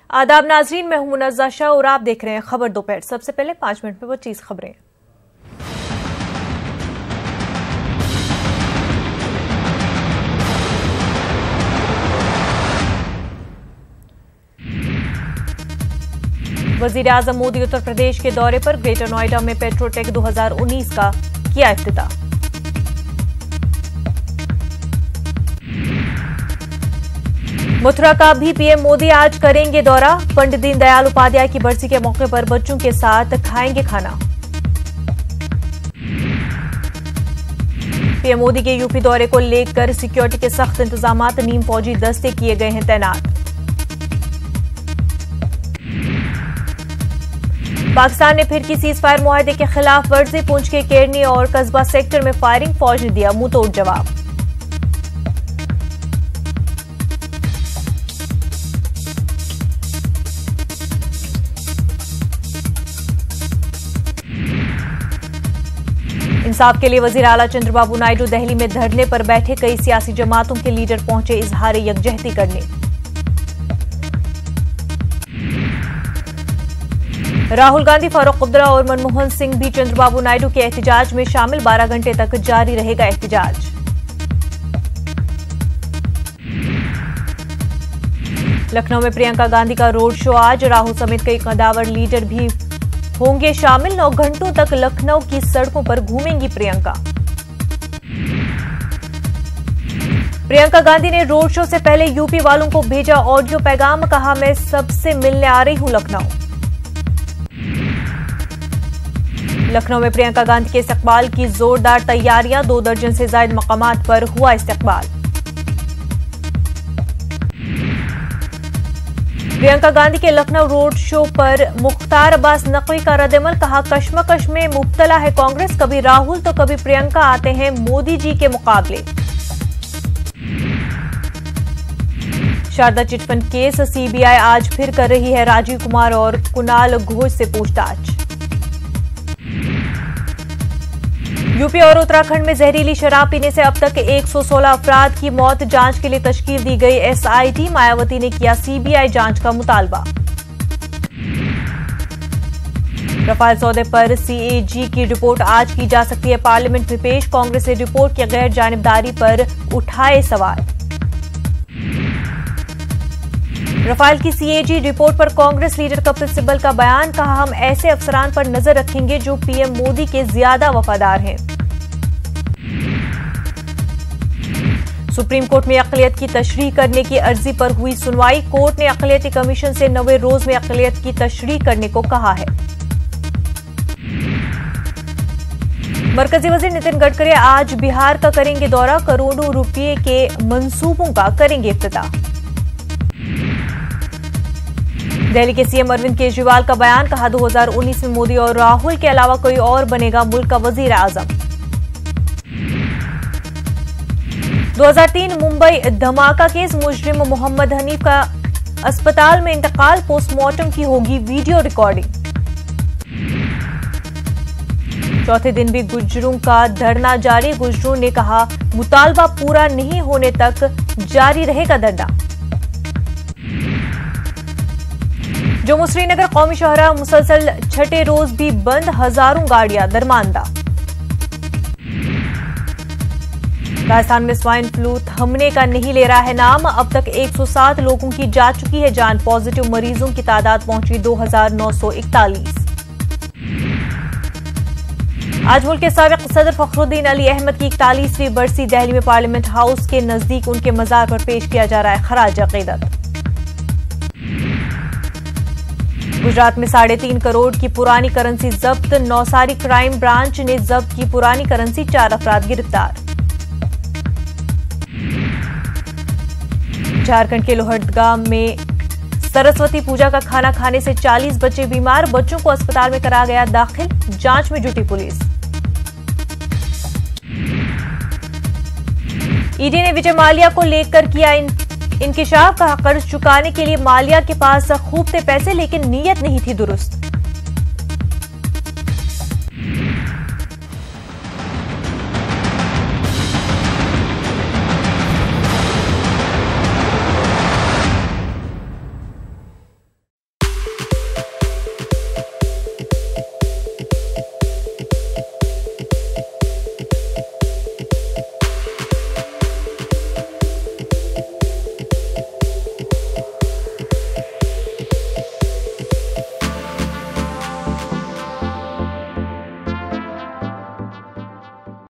आदाब नाजरीन, मैं हूं मुनज़्ज़ा शाह और आप देख रहे हैं खबर दोपहर। सबसे पहले 5 मिनट में वो चीज खबरें। वजीर आजम मोदी उत्तर प्रदेश के दौरे पर ग्रेटर नोएडा में पेट्रोटेक 2019 का किया इफ्तिताह। मथुरा का भी पीएम मोदी आज करेंगे दौरा। पंडित दीनदयाल उपाध्याय की बरसी के मौके पर बच्चों के साथ खाएंगे खाना। पीएम मोदी के यूपी दौरे को लेकर सिक्योरिटी के सख्त इंतजामात, नीम फौजी दस्ते किए गए हैं तैनात। पाकिस्तान ने फिर की सीजफायर मुआहदे के खिलाफ वर्जी, पुंछ के केरनी और कस्बा सेक्टर में फायरिंग, फौज ने दिया मुंहतोड़ जवाब। इंसाफ के लिए वजीर आला चंद्रबाबू नायडू दिल्ली में धरने पर बैठे। कई सियासी जमातों के लीडर पहुंचे इजहार यकजहती करने। राहुल गांधी, फारूक अब्दुल्ला और मनमोहन सिंह भी चंद्रबाबू नायडू के एहतजाज में शामिल। 12 घंटे तक जारी रहेगा एहतजाज। लखनऊ में प्रियंका गांधी का रोड शो आज। राहुल समेत कई कदावर लीडर भी होंगे शामिल। 9 घंटों तक लखनऊ की सड़कों पर घूमेंगी प्रियंका। प्रियंका गांधी ने रोड शो से पहले यूपी वालों को भेजा ऑडियो पैगाम, कहा मैं सबसे मिलने आ रही हूं लखनऊ। लखनऊ में प्रियंका गांधी के इस्तकबाल की जोरदार तैयारियां। 2 दर्जन से ज्यादा मकामात पर हुआ इस्तकबाल। प्रियंका गांधी के लखनऊ रोड शो पर मुख्तार अब्बास नकवी का रद्दअमल, कहा कश्मकश में मुब्तला है कांग्रेस। कभी राहुल तो कभी प्रियंका आते हैं मोदी जी के मुकाबले। शारदा चिटफंड केस, सीबीआई आज फिर कर रही है राजीव कुमार और कुणाल घोष से पूछताछ। यूपी और उत्तराखंड में जहरीली शराब पीने से अब तक 116 अफराद की मौत। जांच के लिए तश्कील दी गई एसआईटी। मायावती ने किया सीबीआई जांच का मुतालबा। रफाल सौदे पर सीएजी की रिपोर्ट आज की जा सकती है पार्लियामेंट में पेश। कांग्रेस ने रिपोर्ट की गैर जानिबदारी पर उठाए सवाल। रफाल की सीएजी रिपोर्ट पर कांग्रेस लीडर कपिल सिब्बल का बयान, कहा हम ऐसे अफसरान पर नजर रखेंगे जो पीएम मोदी के ज्यादा वफादार हैं। सुप्रीम कोर्ट में अक़लियत की तशरीह करने की अर्जी पर हुई सुनवाई। कोर्ट ने अक़लियती कमीशन से 90 रोज में अक़लियत की तशरीह करने को कहा है। मरकजी वजीर नितिन गडकरी आज बिहार का करेंगे दौरा। करोड़ों रुपये के मंसूबों का करेंगे इफ्तिताह। दिल्ली के सीएम अरविंद केजरीवाल का बयान, कहा 2019 में मोदी और राहुल के अलावा कोई और बनेगा मुल्क का वजीर आजम। 2003 मुंबई धमाका केस, मुजरिम मोहम्मद हनीफ का अस्पताल में इंतकाल। पोस्टमार्टम की होगी वीडियो रिकॉर्डिंग। चौथे दिन भी गुज्जरों का धरना जारी। गुज्जरों ने कहा मुतालबा पूरा नहीं होने तक जारी रहेगा धरना। जम्मू श्रीनगर कौमी शाहराह मुसलसल छठे रोज भी बंद। हजारों गाड़ियां दरमांदा। राजस्थान में स्वाइन फ्लू थमने का नहीं ले रहा है नाम। अब तक 107 लोगों की जा चुकी है जान। पॉजिटिव मरीजों की तादाद पहुंची 2941। आज मुल्क के साबिक सदर फखरुद्दीन अली अहमद की 41वीं बरसी। दिल्ली में पार्लियामेंट हाउस के नजदीक उनके मजार पर पेश किया जा रहा है खराज अकीदत। गुजरात में 3.5 करोड़ की पुरानी करेंसी जब्त। नौसारी क्राइम ब्रांच ने जब्त की पुरानी करेंसी। 4 अफराद गिरफ्तार। झारखंड के लोहरदगा में सरस्वती पूजा का खाना खाने से 40 बच्चे बीमार। बच्चों को अस्पताल में करा गया दाखिल। जांच में जुटी पुलिस। ईडी ने विजय माल्या को लेकर किया इंकिशाफ, कहा कर्ज चुकाने के लिए माल्या के पास खूब थे पैसे लेकिन नीयत नहीं थी दुरुस्त।